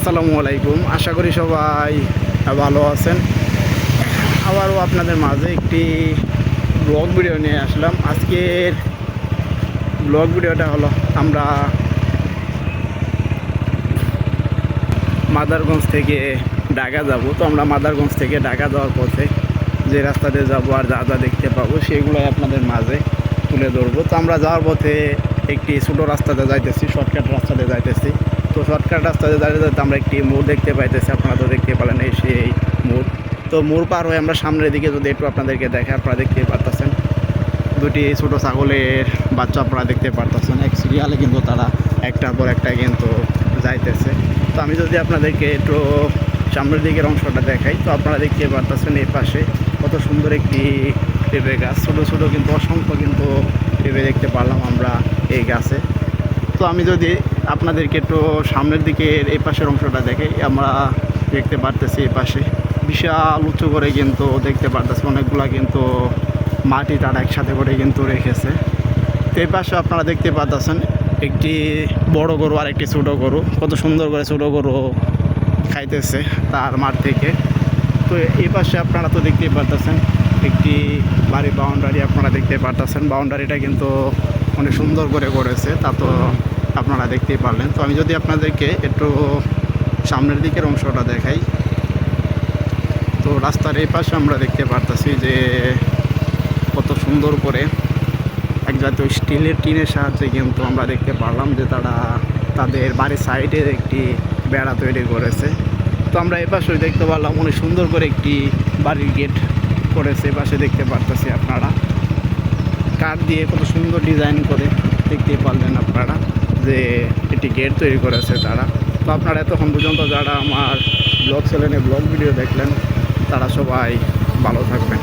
আসসালামু আলাইকুম। আশা করি সবাই ভালো আছেন। আবারও আপনাদের মাঝে একটি ব্লগ ভিডিও নিয়ে আসলাম। আজকের ব্লগ ভিডিওটা হলো আমরা মাদারগঞ্জ থেকে ঢাকা যাব। তো আমরা মাদারগঞ্জ থেকে ঢাকা যাওয়ার পথে যে রাস্তাতে যাব আর যা যা দেখতে পাবো সেগুলোই আপনাদের মাঝে তুলে ধরবো। তো আমরা যাওয়ার পথে একটি ছোটো রাস্তাতে যাইতেছি, শর্টকাট রাস্তাতে যাইতেছি। তো শর্টকাট রাস্তাতে যাইতে যাইতে আমরা একটি মোড় দেখতে পাইতেছি, আপনারা তো দেখতে পেলেন এই সেই মোড়। তো মোড় পার হয়ে আমরা সামনের দিকে যদি একটু আপনাদেরকে দেখে, আপনারা দেখতে পারতেছেন দুটি ছোটো ছাগলের বাচ্চা আপনারা দেখতে পারতেছেন। এক সিরিয়ালে কিন্তু তারা একটার পর একটা কিন্তু যাইতেছে। তো আমি যদি আপনাদেরকে একটু সামনের দিকের অংশটা দেখাই, তো আপনারা দেখতে পারতেছেন এই পাশে কত সুন্দর একটি পেঁপে গাছ, ছোটো ছোটো কিন্তু অসংখ্য কিন্তু পেঁপে দেখতে পারলাম আমরা এই গাছে। তো আমি যদি আপনাদেরকে একটু সামনের দিকের এই পাশের অংশটা দেখাই, আমরা দেখতে পারতেছি এই পাশে বিশাল উঁচু করে কিন্তু দেখতে পারতেছি অনেকগুলা কিন্তু মাটি তারা একসাথে করে কিন্তু রেখেছে। তো এই পাশে আপনারা দেখতে পারতেছেন একটি বড় গরু আর একটি ছোটো গরু, কত সুন্দর করে ছোটো গরু খাইতেছে তার মাঠ থেকে। তো এই পাশে আপনারা তো দেখতেই পারতেছেন একটি বাড়ি বাউন্ডারি আপনারা দেখতে পারতেছেন। বাউন্ডারিটা কিন্তু অনেক সুন্দর করে করেছে, তা তো আপনারা দেখতেই পারলেন। তো আমি যদি আপনাদেরকে একটু সামনের দিকের অংশটা দেখাই, তো রাস্তার এই পাশে আমরা দেখতে পারতেছি যে কত সুন্দর করে এক জাতীয় স্টিলের টিনের সাহায্যে কিন্তু আমরা দেখতে পারলাম যে তারা তাদের বাড়ির সাইডে একটি বেড়া তৈরি করেছে। তো আমরা এই পাশে দেখতে পারলাম অনেক সুন্দর করে একটি বাড়ির গেট করেছে। এই পাশে দেখতে পারতেছি আপনারা কাঠ দিয়ে কত সুন্দর ডিজাইন করে দেখতেই পারলেন আপনারা যে একটি গেট তৈরি করেছে তারা। তো আপনারা এতক্ষণ পর্যন্ত যারা আমার ব্লগ চ্যানেলে ব্লগ ভিডিও দেখলেন তারা সবাই ভালো থাকবেন।